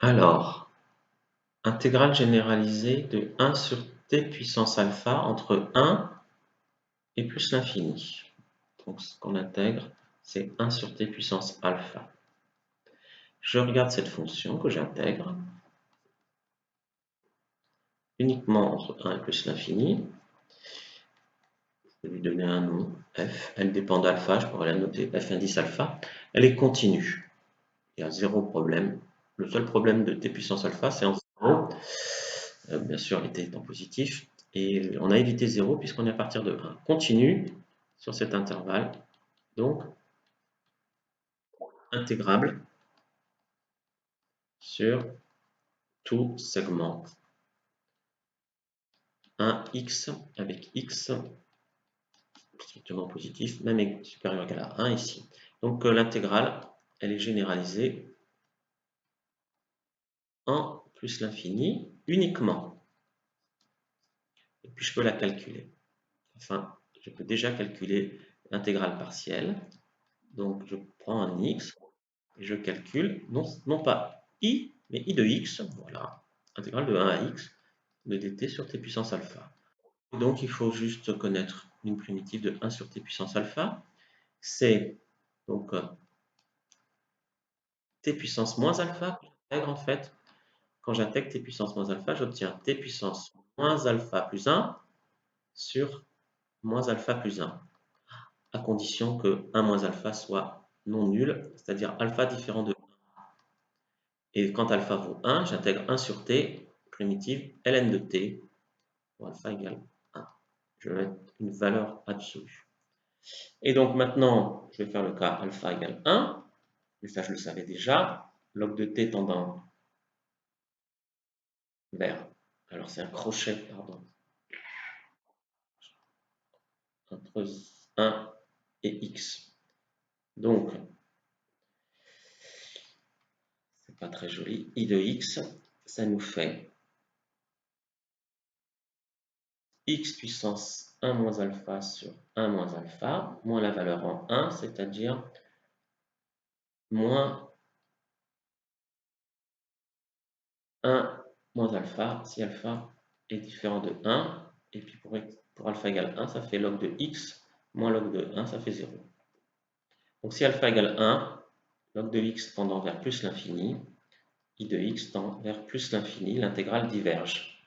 Alors, intégrale généralisée de 1 sur t puissance alpha entre 1 et plus l'infini. Donc ce qu'on intègre, c'est 1 sur t puissance alpha. Je regarde cette fonction que j'intègre uniquement entre 1 et plus l'infini. Je vais lui donner un nom, f. Elle dépend d'alpha, je pourrais la noter f indice alpha. Elle est continue. Il y a zéro problème. Le seul problème de t puissance alpha, c'est en 0. Bien sûr, les t étant positif. Et on a évité 0 puisqu'on est à partir de 1. Continue sur cet intervalle. Donc, intégrable sur tout segment 1x avec x strictement positif, même supérieur ou égal à 1 ici. Donc l'intégrale, elle est généralisée en plus l'infini uniquement. Et puis je peux la calculer. Enfin, je peux déjà calculer l'intégrale partielle. Donc je prends un x et je calcule non pas i, mais i de x, voilà, intégrale de 1 à x de dt sur t puissance alpha. Et donc il faut juste connaître une primitive de 1 sur t puissance alpha. C'est donc t puissance moins alpha que j'intègre en fait. Quand j'intègre t puissance moins alpha, j'obtiens t puissance moins alpha plus 1 sur moins alpha plus 1, à condition que 1 moins alpha soit non nul, c'est-à-dire alpha différent de 1. Et quand alpha vaut 1, j'intègre 1 sur t, primitive ln de t, pour alpha égale 1. Je vais mettre une valeur absolue. Et donc maintenant, je vais faire le cas alpha égale 1, mais ça je le savais déjà, log de t tendant vers, alors c'est un crochet, pardon, entre 1 et x. Donc, c'est pas très joli, i de x, ça nous fait x puissance 1 moins alpha sur 1 moins alpha, moins la valeur en 1, c'est-à-dire moins 1 moins alpha, si alpha est différent de 1, et puis pour alpha égale 1, ça fait log de x, moins log de 1, ça fait 0. Donc si alpha égale 1, log de x tendant vers plus l'infini, i de x tend vers plus l'infini, l'intégrale diverge.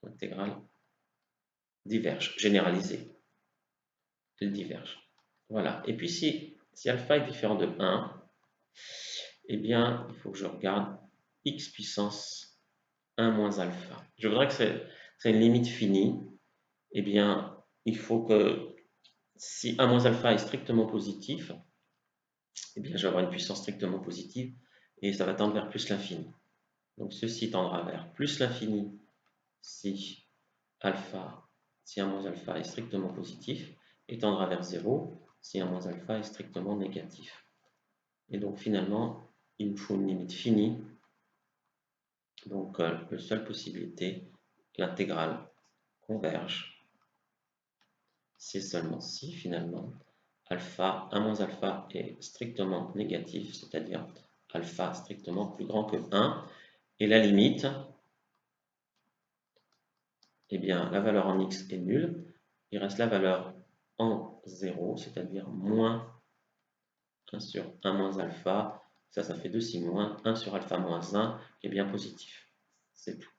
L'intégrale diverge, généralisée. Elle diverge. Voilà. Et puis si alpha est différent de 1, eh bien, il faut que je regarde x puissance 1 moins alpha. Je voudrais que c'est une limite finie. Eh bien, il faut que si 1 moins alpha est strictement positif, eh bien, je vais avoir une puissance strictement positive et ça va tendre vers plus l'infini. Donc, ceci tendra vers plus l'infini si 1 moins alpha est strictement positif et tendra vers 0 si 1 moins alpha est strictement négatif. Et donc, finalement, il me faut une limite finie. Donc, la seule possibilité, l'intégrale converge, c'est seulement si finalement alpha 1 moins alpha est strictement négatif, c'est-à-dire alpha strictement plus grand que 1, et la limite, eh bien la valeur en x est nulle, il reste la valeur en 0, c'est-à-dire moins 1 sur 1 moins alpha, ça fait 2 si moins 1 sur alpha moins 1 qui est bien positif. C'est tout.